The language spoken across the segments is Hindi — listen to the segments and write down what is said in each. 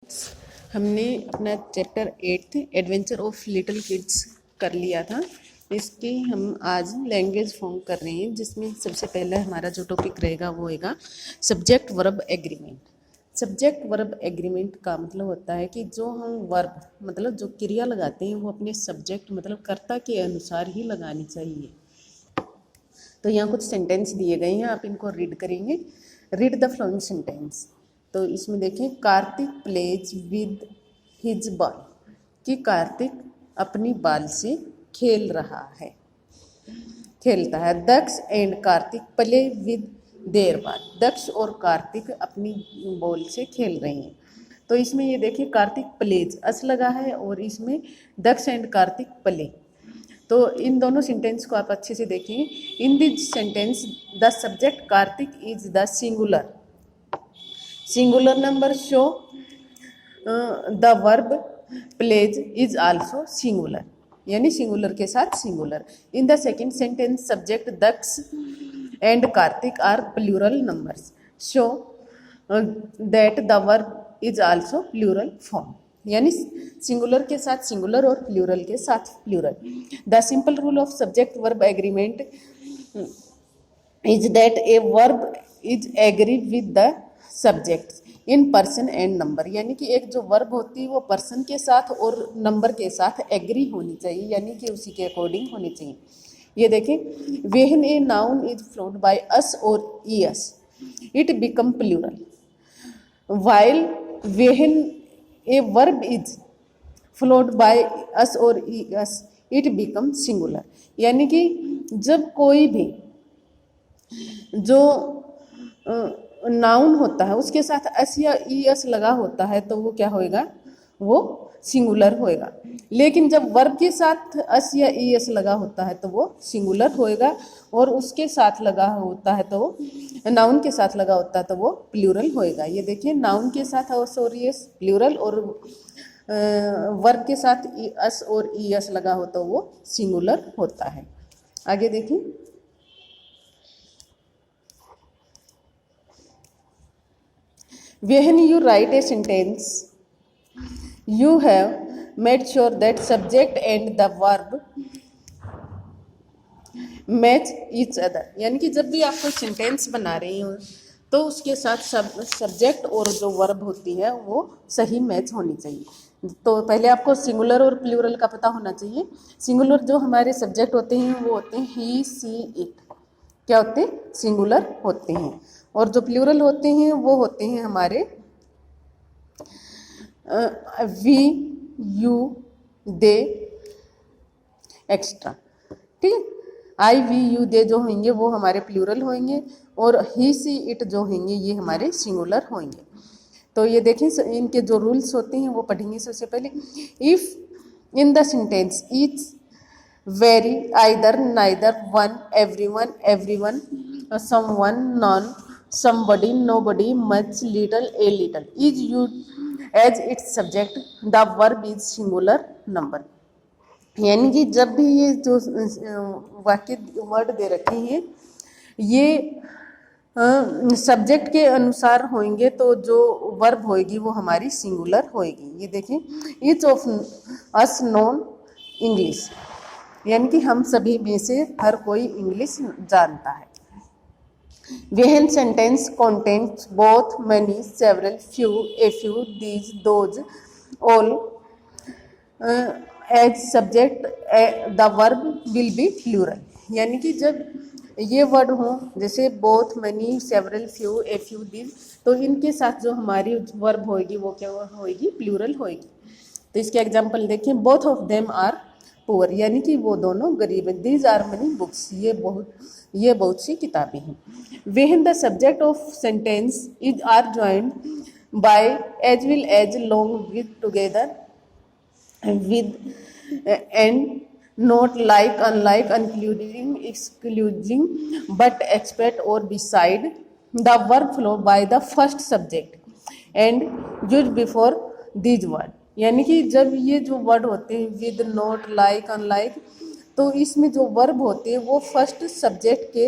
हमने अपना chapter 8 adventure of little kids कर लिया था। इसकी हम आज लैंग्वेज फॉर्म कर रहे हैं, जिसमें सबसे पहला हमारा जो टॉपिक रहेगा वो होगा subject verb agreement. Subject verb agreement का मतलब होता है कि जो हम वर्ब मतलब जो क्रिया लगाते हैं वो अपने सब्जेक्ट मतलब कर्ता के अनुसार ही लगानी चाहिए। तो यहाँ कुछ सेंटेंस दिए गए हैं, आप इनको रीड करेंगे। Read the following sentence. तो इसमें देखें, Kartik plays with his ball, कि कार्तिक अपनी बाल से खेल रहा है, खेलता है। Daksh and Kartik play with their ball, Daksh और कार्तिक अपनी बॉल से खेल रहे हैं। तो इसमें ये देखिए कार्तिक प्लेज अस लगा है और इसमें दक्ष एंड कार्तिक प्ले। तो इन दोनों सेंटेंस को आप अच्छे से देखें। In this sentence the subject Kartik is the singular number, so the verb plays is also singular, यानी सिंगुलर के साथ singular. In the second sentence subject Daksh and Kartik are plural numbers, so that the verb is also plural form, यानी सिंगुलर के साथ सिंगुलर और प्लूरल के साथ plural. The simple rule of subject verb agreement is that a verb is agree with the subject in person and number, यानी कि एक जो वर्ब होती है वो पर्सन के साथ और नंबर के साथ एग्री होनी चाहिए, यानी कि उसी के अकॉर्डिंग होनी चाहिए। ये देखें, when a noun is followed by S or ES it become plural, while when a verb is followed by S or ES it become singular, यानी कि जब कोई भी जो नाउन होता है उसके साथ एस या ई एस लगा होता है तो वो क्या होएगा, वो सिंगुलर होएगा। लेकिन जब वर्ब के साथ एस या ई एस लगा होता है तो वो सिंगुलर होएगा, और उसके साथ लगा होता है तो नाउन के साथ लगा होता है तो वो प्लूरल होएगा। ये देखिए, नाउन के साथ एस और ई एस प्लूरल, और वर्ब के साथ एस और ई एस लगा हो तो वो सिंगुलर होता है। आगे देखिए, when you write a sentence you have made sure that subject and the verb match each other, यानी कि जब भी आप कोई सेंटेंस बना रही हो तो उसके साथ सब्जेक्ट और जो वर्ब होती है वो सही मैच होनी चाहिए। तो पहले आपको सिंगुलर और प्लूरल का पता होना चाहिए। सिंगुलर जो हमारे सब्जेक्ट होते हैं वो होते हैं ही सी इट, क्या होते हैं, सिंगुलर होते हैं। और जो प्लूरल होते हैं वो होते हैं हमारे वी यू दे एक्स्ट्रा, ठीक है। आई वी यू दे जो होंगे वो हमारे प्लूरल होंगे, और ही सी इट जो होंगे ये हमारे सिंगुलर होंगे। तो ये देखें, इनके जो रूल्स होते हैं वो पढ़ेंगे। सबसे पहले, if in the sentence each very either neither one everyone someone none somebody nobody much little a little is used as its subject the verb is singular number, यानी कि जब भी ये जो वाक्य वर्ड दे रखे हैं ये सब्जेक्ट के अनुसार होंगे तो जो वर्ब होएगी वो हमारी सिंगुलर होएगी। ये देखें, each of us known English, यानी कि हम सभी में से हर कोई इंग्लिश जानता है। When sentence contains both many, several, few, a few, these, those, all as subject, the verb will be plural, यानी कि जब ये वर्ड हो जैसे both, many, several, few, a few, these, तो इनके साथ जो हमारी वर्ब होएगी वो क्या होएगी, प्लूरल होएगी। तो इसके एग्जाम्पल देखें, both of them are poor, यानी कि वो दोनों गरीब हैं। These are many books, ये बहुत सी किताबें हैं। When the subject of sentence is are joined by as well as long with together with and not like unlike including excluding but except or beside the verb flow by the first subject and used before these word, यानी कि जब ये जो वर्ड होते हैं विद, नॉट, लाइक, अनलाइक, तो इसमें जो वर्ब होते हैं वो फर्स्ट सब्जेक्ट के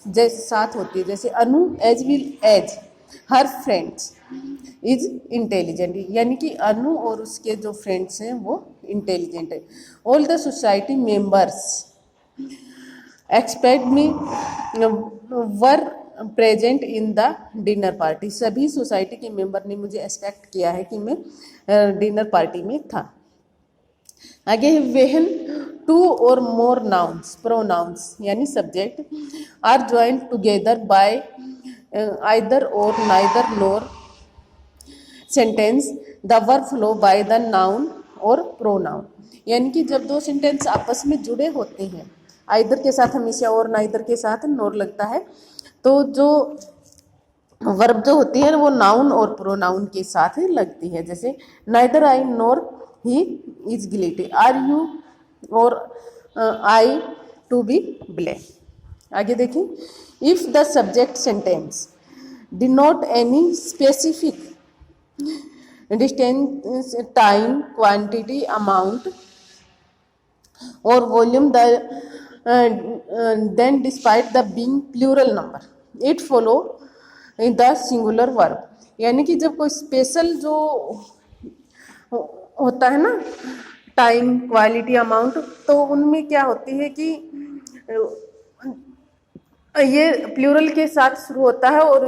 जैसे साथ होती है, जैसे Anu as well as, her friends is intelligent, यानी कि अनु और उसके जो फ्रेंड्स हैं वो इंटेलिजेंट है। All the society members expect me were present in the dinner party, सभी सोसाइटी के मेंबर ने मुझे एक्सपेक्ट किया है कि मैं डिनर पार्टी में था। आगे when two or more nouns pronouns यानी subject are joint together by either or neither nor sentence the verb follow by the noun or pronoun, यानी कि जब दो सेंटेंस आपस में जुड़े होते हैं, आइदर के साथ हमेशा और नाइदर के साथ नोर लगता है, तो जो वर्ब जो होती है वो नाउन और प्रोनाउन के साथ लगती है। जैसे neither I nor he is guilty, are you or I to be blame. आगे देखिए, if the subject sentence denote any specific distance time quantity amount or volume then despite the being plural number it follow in the singular verb, यानी कि जब कोई स्पेशल जो होता है ना टाइम क्वालिटी अमाउंट, तो उनमें क्या होती है कि ये प्लूरल के साथ शुरू होता है और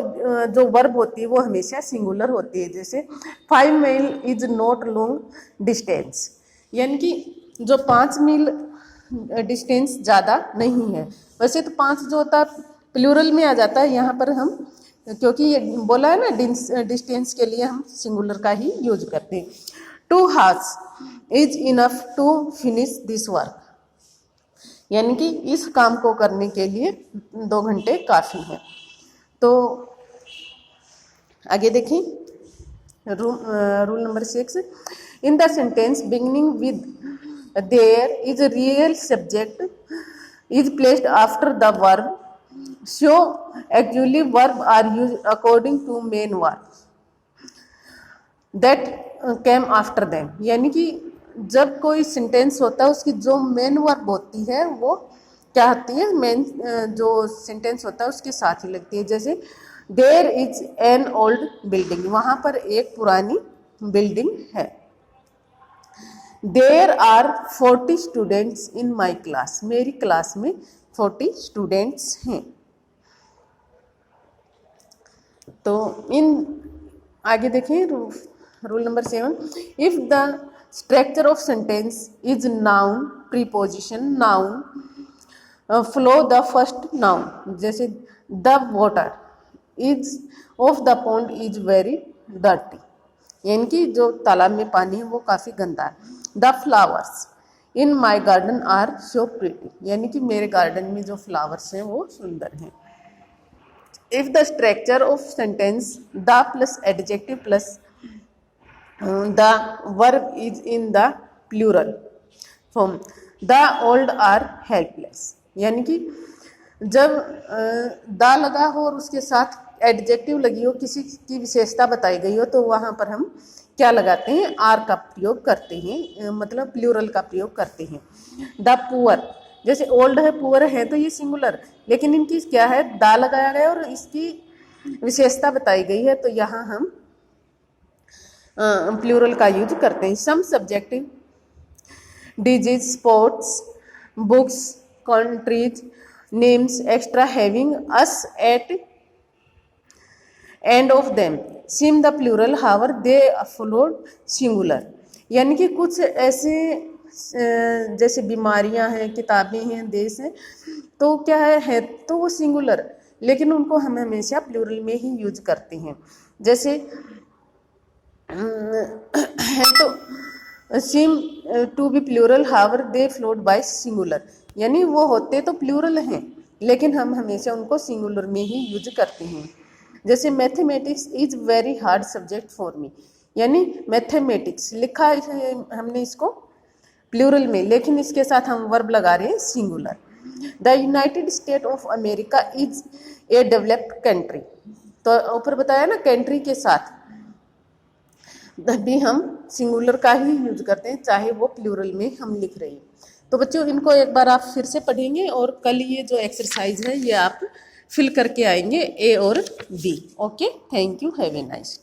जो वर्ब होती है वो हमेशा सिंगुलर होती है। जैसे 5 mile is not long distance, यानी कि जो 5 मील डिस्टेंस ज़्यादा नहीं है। वैसे तो 5 जो होता है प्लूरल में आ जाता है, यहाँ पर हम क्योंकि ये बोला है ना डिस्टेंस के लिए हम सिंगुलर का ही यूज करते हैं। 2 hours is enough to finish this work, यानी कि इस काम को करने के लिए 2 घंटे काफ़ी है। तो आगे देखें, rule number 6, in the sentence beginning with there is a real subject is placed after the verb, so actually verb are used according to main verb that came after them, यानी कि जब कोई सेंटेंस होता है उसकी जो मेन वर्ब होती है वो क्या होती है, मेन जो सेंटेंस होता है उसके साथ ही लगती है। जैसे there is an old building, वहाँ पर एक पुरानी बिल्डिंग है। There are 40 students in my class, मेरी क्लास में 40 स्टूडेंट्स हैं। तो इन आगे देखें rule number 7, if the structure of sentence is noun preposition noun follow the first noun, जैसे the water is of the pond is very dirty, यानी कि जो तालाब में पानी है वो काफ़ी गंदा है। The flowers in my garden are so pretty, यानी कि मेरे गार्डन में जो फ्लावर्स हैं वो सुंदर हैं। If the structure of sentence the plus adjective plus the verb is in the plural form, the old are helpless, यानी कि जब द लगा हो और उसके साथ एडजेक्टिव लगी हो, किसी की विशेषता बताई गई हो, तो वहाँ पर हम क्या लगाते हैं, आर का प्रयोग करते हैं, मतलब प्लूरल का प्रयोग करते हैं। द पुअर, जैसे ओल्ड है पुअर है तो ये सिंगुलर, लेकिन इनकी क्या है दा लगाया गया और इसकी विशेषता बताई गई है, तो यहाँ हम प्लूरल का यूज करते हैं। Some subjective diseases sports books countries names extra having S at end of them seem the plural however they followed singular, यानी कि कुछ ऐसे जैसे बीमारियां हैं, किताबें हैं, देश हैं, तो क्या है तो वो सिंगुलर, लेकिन उनको हम हमेशा प्लूरल में ही यूज करते हैं। जैसे है तो seem to be plural however they followed by singular, यानी वो होते तो प्लूरल हैं लेकिन हम हमेशा उनको सिंगुलर में ही यूज करते हैं। जैसे mathematics is very hard subject for me, यानी मैथमेटिक्स लिखा है हमने इसको प्लूरल में, लेकिन इसके साथ हम वर्ब लगा रहे हैं singular. The United state of America is a developed country, तो ऊपर बताया ना कंट्री के साथ भी हम सिंगुलर का ही यूज करते हैं, चाहे वो प्लूरल में हम लिख रहे हैं। तो बच्चों इनको एक बार आप फिर से पढ़ेंगे और कल ये जो एक्सरसाइज है ये आप फिल करके आएंगे ए और B. Okay, thank you, have a nice.